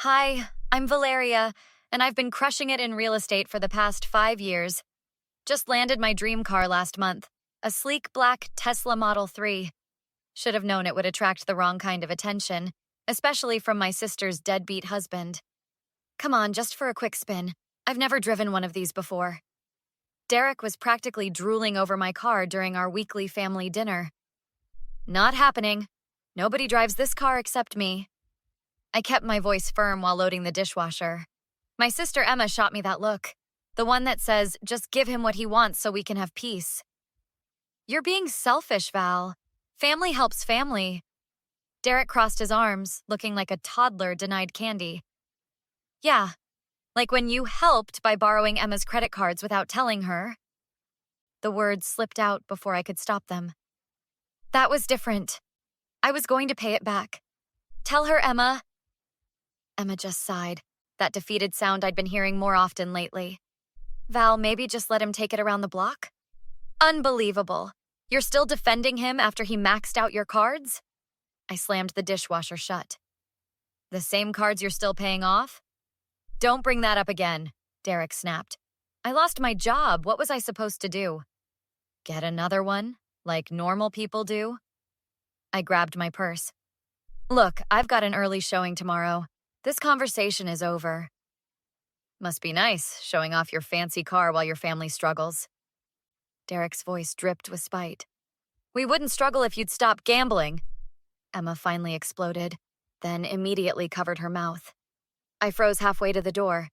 Hi, I'm Valeria, and I've been crushing it in real estate for the past 5 years. Just landed my dream car last month, a sleek black Tesla Model 3. Should have known it would attract the wrong kind of attention, especially from my sister's deadbeat husband. Come on, just for a quick spin. I've never driven one of these before. Derek was practically drooling over my car during our weekly family dinner. Not happening. Nobody drives this car except me. I kept my voice firm while loading the dishwasher. My sister Emma shot me that look, the one that says, just give him what he wants so we can have peace. You're being selfish, Val. Family helps family. Derek crossed his arms, looking like a toddler denied candy. Yeah, like when you helped by borrowing Emma's credit cards without telling her. The words slipped out before I could stop them. That was different. I was going to pay it back. Tell her, Emma. Emma just sighed, that defeated sound I'd been hearing more often lately. Val, maybe just let him take it around the block? Unbelievable. You're still defending him after he maxed out your cards? I slammed the dishwasher shut. The same cards you're still paying off? Don't bring that up again, Derek snapped. I lost my job. What was I supposed to do? Get another one, like normal people do? I grabbed my purse. Look, I've got an early showing tomorrow. This conversation is over. Must be nice, showing off your fancy car while your family struggles. Derek's voice dripped with spite. We wouldn't struggle if you'd stop gambling. Emma finally exploded, then immediately covered her mouth. I froze halfway to the door.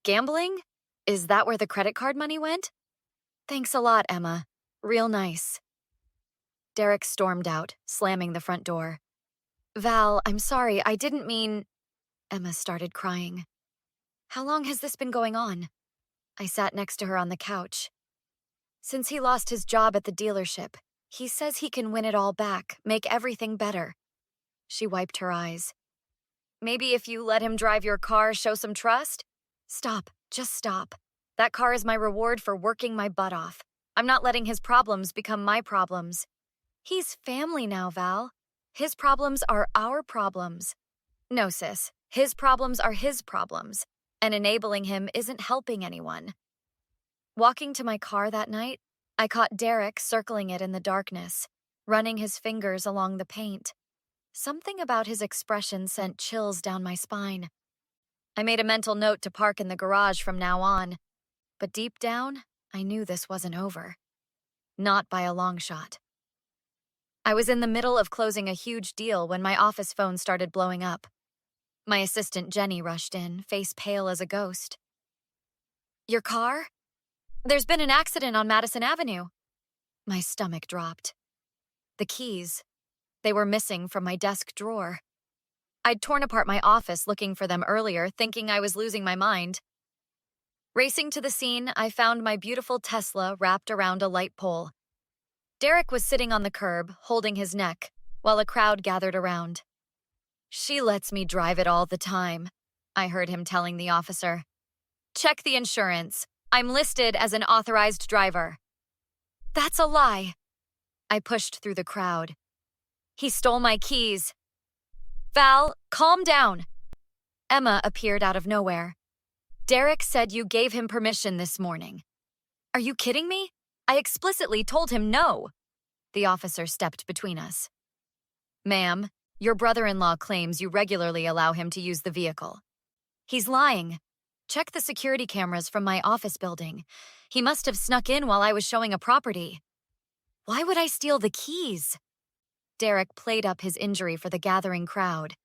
Gambling? Is that where the credit card money went? Thanks a lot, Emma. Real nice. Derek stormed out, slamming the front door. Val, I'm sorry, I didn't mean... Emma started crying. How long has this been going on? I sat next to her on the couch. Since he lost his job at the dealership, he says he can win it all back, make everything better. She wiped her eyes. Maybe if you let him drive your car, show some trust? Stop, just stop. That car is my reward for working my butt off. I'm not letting his problems become my problems. He's family now, Val. His problems are our problems. No, sis. His problems are his problems, and enabling him isn't helping anyone. Walking to my car that night, I caught Derek circling it in the darkness, running his fingers along the paint. Something about his expression sent chills down my spine. I made a mental note to park in the garage from now on, but deep down, I knew this wasn't over. Not by a long shot. I was in the middle of closing a huge deal when my office phone started blowing up. My assistant Jenny rushed in, face pale as a ghost. Your car? There's been an accident on Madison Avenue. My stomach dropped. The keys. They were missing from my desk drawer. I'd torn apart my office looking for them earlier, thinking I was losing my mind. Racing to the scene, I found my beautiful Tesla wrapped around a light pole. Derek was sitting on the curb, holding his neck, while a crowd gathered around. She lets me drive it all the time, I heard him telling the officer. Check the insurance. I'm listed as an authorized driver. That's a lie. I pushed through the crowd. He stole my keys. Val, calm down. Emma appeared out of nowhere. Derek said you gave him permission this morning. Are you kidding me? I explicitly told him no. The officer stepped between us. Ma'am, your brother-in-law claims you regularly allow him to use the vehicle. He's lying. Check the security cameras from my office building. He must have snuck in while I was showing a property. Why would I steal the keys? Derek played up his injury for the gathering crowd.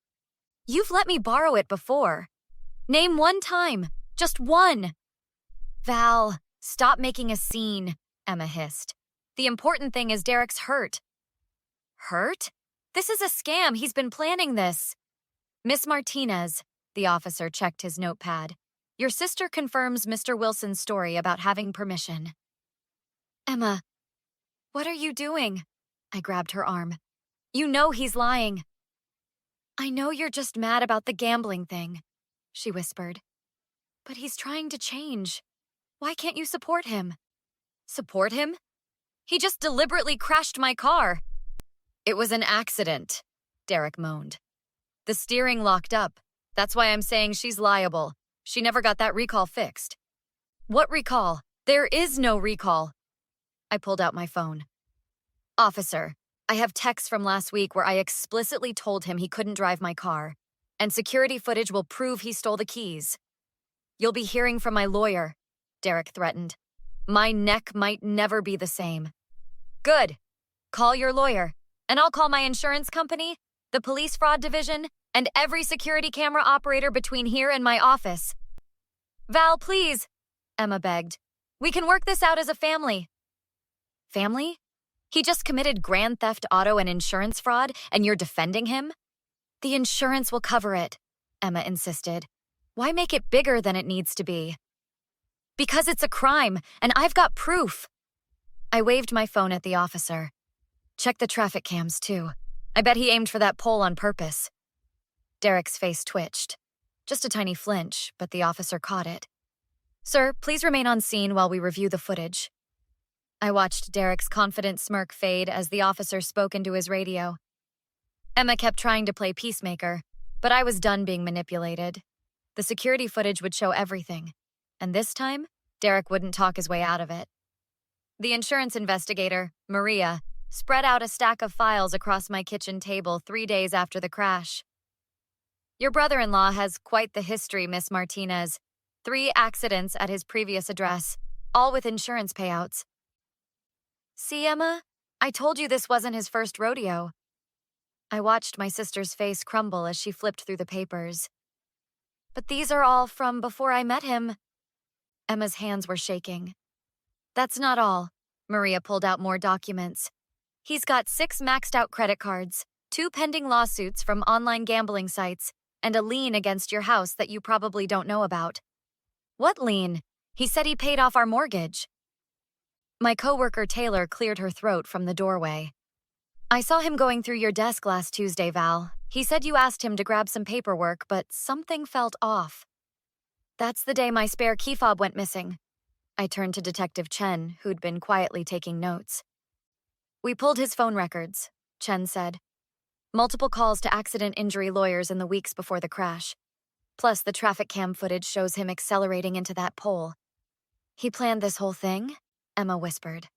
You've let me borrow it before. Name one time. Just one. Val, stop making a scene, Emma hissed. The important thing is Derek's hurt. Hurt? This is a scam. He's been planning this. Miss Martinez, the officer checked his notepad. Your sister confirms Mr. Wilson's story about having permission. Emma, what are you doing? I grabbed her arm. You know he's lying. I know you're just mad about the gambling thing, she whispered. But he's trying to change. Why can't you support him? Support him? He just deliberately crashed my car. It was an accident, Derek moaned. The steering locked up. That's why I'm saying she's liable. She never got that recall fixed. What recall? There is no recall. I pulled out my phone. Officer, I have texts from last week where I explicitly told him he couldn't drive my car, and security footage will prove he stole the keys. You'll be hearing from my lawyer, Derek threatened. My neck might never be the same. Good. Call your lawyer, and I'll call my insurance company, the police fraud division, and every security camera operator between here and my office. Val, please, Emma begged. We can work this out as a family. Family? He just committed grand theft auto and insurance fraud, and you're defending him? The insurance will cover it, Emma insisted. Why make it bigger than it needs to be? Because it's a crime, and I've got proof. I waved my phone at the officer. Check the traffic cams, too. I bet he aimed for that pole on purpose. Derek's face twitched. Just a tiny flinch, but the officer caught it. Sir, please remain on scene while we review the footage. I watched Derek's confident smirk fade as the officer spoke into his radio. Emma kept trying to play peacemaker, but I was done being manipulated. The security footage would show everything, and this time, Derek wouldn't talk his way out of it. The insurance investigator, Maria, spread out a stack of files across my kitchen table 3 days after the crash. Your brother-in-law has quite the history, Miss Martinez. 3 accidents at his previous address, all with insurance payouts. See, Emma? I told you this wasn't his first rodeo. I watched my sister's face crumble as she flipped through the papers. But these are all from before I met him. Emma's hands were shaking. That's not all. Maria pulled out more documents. He's got 6 maxed-out credit cards, 2 pending lawsuits from online gambling sites, and a lien against your house that you probably don't know about. What lien? He said he paid off our mortgage. My coworker Taylor cleared her throat from the doorway. I saw him going through your desk last Tuesday, Val. He said you asked him to grab some paperwork, but something felt off. That's the day my spare key fob went missing. I turned to Detective Chen, who'd been quietly taking notes. We pulled his phone records, Chen said. Multiple calls to accident injury lawyers in the weeks before the crash. Plus, the traffic cam footage shows him accelerating into that pole. He planned this whole thing? Emma whispered.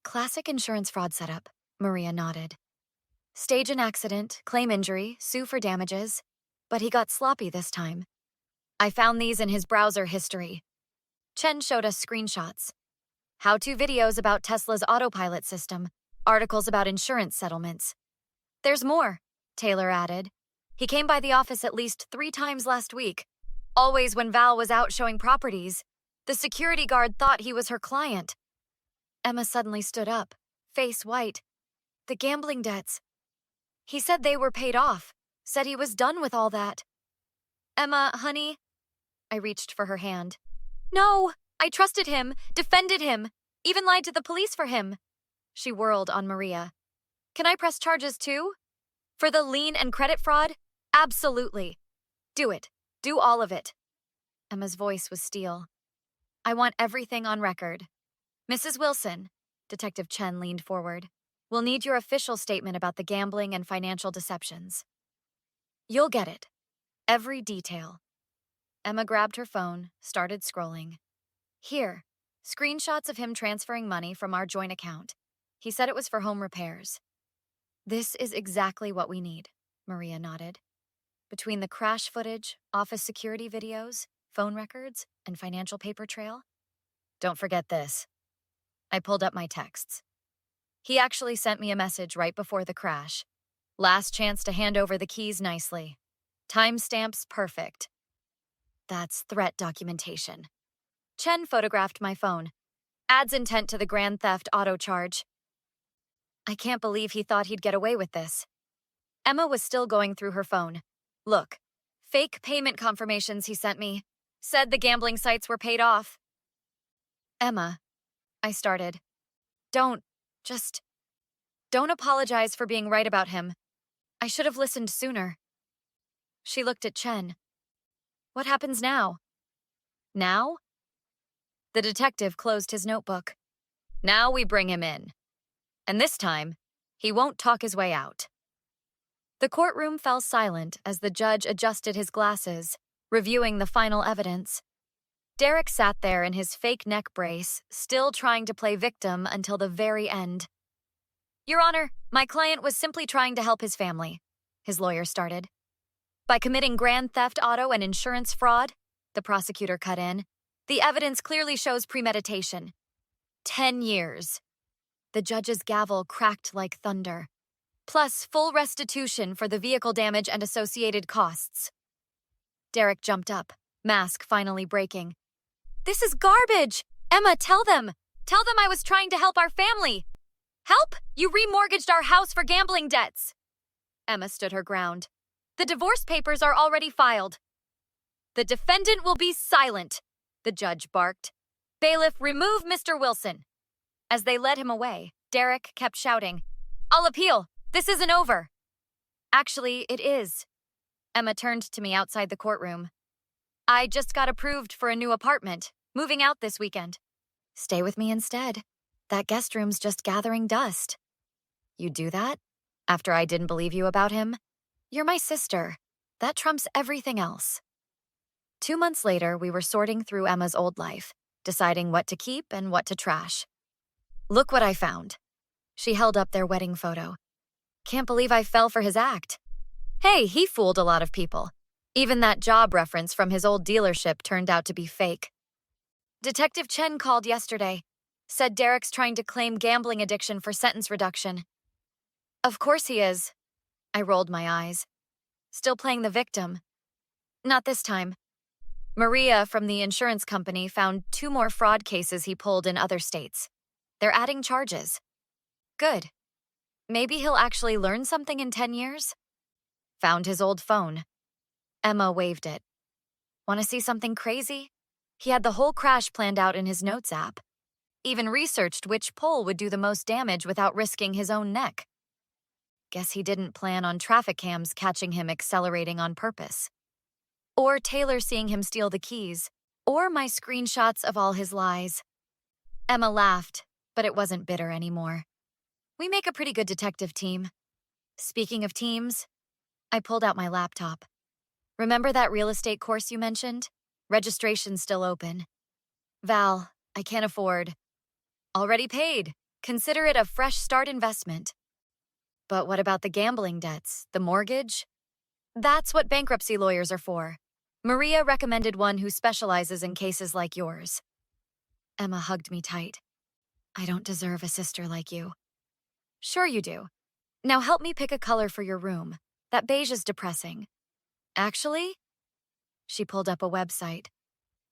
Classic insurance fraud setup, Maria nodded. Stage an accident, claim injury, sue for damages. But he got sloppy this time. I found these in his browser history. Chen showed us screenshots. How-to videos about Tesla's autopilot system, articles about insurance settlements. There's more, Taylor added. He came by the office at least 3 times last week, always when Val was out showing properties. The security guard thought he was her client. Emma suddenly stood up, face white. The gambling debts. He said they were paid off, said he was done with all that. Emma, honey. I reached for her hand. No, I trusted him, defended him, even lied to the police for him. She whirled on Maria. Can I press charges too? For the lien and credit fraud? Absolutely. Do it. Do all of it. Emma's voice was steel. I want everything on record. Mrs. Wilson, Detective Chen leaned forward, we'll need your official statement about the gambling and financial deceptions. You'll get it. Every detail. Emma grabbed her phone, started scrolling. Here, screenshots of him transferring money from our joint account. He said it was for home repairs. This is exactly what we need, Maria nodded. Between the crash footage, office security videos, phone records, and financial paper trail. Don't forget this. I pulled up my texts. He actually sent me a message right before the crash. Last chance to hand over the keys nicely. Timestamps perfect. That's threat documentation. Chen photographed my phone. Adds intent to the grand theft auto charge. I can't believe he thought he'd get away with this. Emma was still going through her phone. Look, fake payment confirmations he sent me. Said the gambling sites were paid off. Emma, I started. Don't apologize for being right about him. I should have listened sooner. She looked at Chen. What happens now? Now? The detective closed his notebook. Now we bring him in. And this time, he won't talk his way out. The courtroom fell silent as the judge adjusted his glasses, reviewing the final evidence. Derek sat there in his fake neck brace, still trying to play victim until the very end. "Your Honor, my client was simply trying to help his family," his lawyer started. "By committing grand theft auto and insurance fraud," the prosecutor cut in, "the evidence clearly shows premeditation. 10 years. The judge's gavel cracked like thunder. Plus full restitution for the vehicle damage and associated costs." Derek jumped up, mask finally breaking. "This is garbage! Emma, tell them! Tell them I was trying to help our family! Help! You remortgaged our house for gambling debts!" Emma stood her ground. "The divorce papers are already filed." "The defendant will be silent," the judge barked. "Bailiff, remove Mr. Wilson." As they led him away, Derek kept shouting, "I'll appeal! This isn't over!" "Actually, it is." Emma turned to me outside the courtroom. "I just got approved for a new apartment, moving out this weekend. Stay with me instead. That guest room's just gathering dust." "You'd do that? After I didn't believe you about him? You're my sister. That trumps everything else." 2 months later, we were sorting through Emma's old life, deciding what to keep and what to trash. "Look what I found." She held up their wedding photo. "Can't believe I fell for his act. Hey, he fooled a lot of people. Even that job reference from his old dealership turned out to be fake. Detective Chen called yesterday. Said Derek's trying to claim gambling addiction for sentence reduction." "Of course he is." I rolled my eyes. "Still playing the victim." "Not this time. Maria from the insurance company found 2 more fraud cases he pulled in other states. They're adding charges." "Good. Maybe he'll actually learn something in 10 years? Found his old phone." Emma waved it. "Want to see something crazy? He had the whole crash planned out in his notes app. Even researched which pole would do the most damage without risking his own neck. Guess he didn't plan on traffic cams catching him accelerating on purpose. Or Taylor seeing him steal the keys. Or my screenshots of all his lies." Emma laughed, but it wasn't bitter anymore. "We make a pretty good detective team. Speaking of teams," I pulled out my laptop. "Remember that real estate course you mentioned? Registration's still open. Val, I can't afford." "Already paid. Consider it a fresh start investment." "But what about the gambling debts, the mortgage?" "That's what bankruptcy lawyers are for. Maria recommended one who specializes in cases like yours." Emma hugged me tight. "I don't deserve a sister like you." "Sure you do. Now help me pick a color for your room. That beige is depressing." "Actually?" She pulled up a website.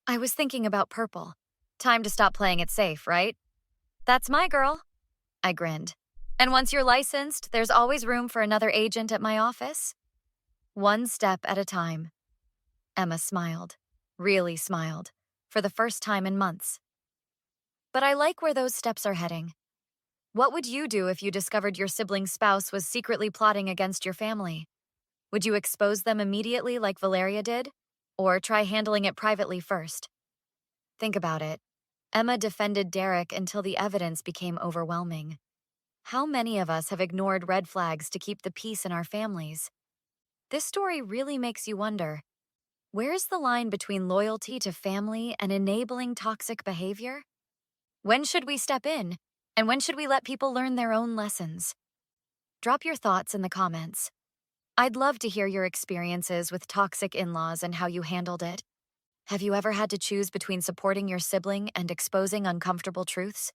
"I was thinking about purple. Time to stop playing it safe, right?" "That's my girl." I grinned. "And once you're licensed, there's always room for another agent at my office." "One step at a time." Emma smiled. Really smiled. For the first time in months. "But I like where those steps are heading. What would you do if you discovered your sibling's spouse was secretly plotting against your family? Would you expose them immediately like Valeria did? Or try handling it privately first?" Think about it. Emma defended Derek until the evidence became overwhelming. How many of us have ignored red flags to keep the peace in our families? This story really makes you wonder, where's the line between loyalty to family and enabling toxic behavior? When should we step in? And when should we let people learn their own lessons? Drop your thoughts in the comments. I'd love to hear your experiences with toxic in-laws and how you handled it. Have you ever had to choose between supporting your sibling and exposing uncomfortable truths?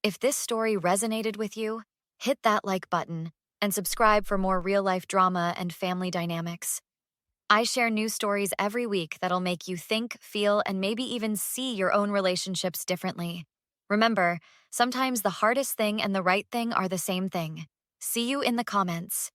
If this story resonated with you, hit that like button and subscribe for more real-life drama and family dynamics. I share new stories every week that'll make you think, feel, and maybe even see your own relationships differently. Remember, sometimes the hardest thing and the right thing are the same thing. See you in the comments.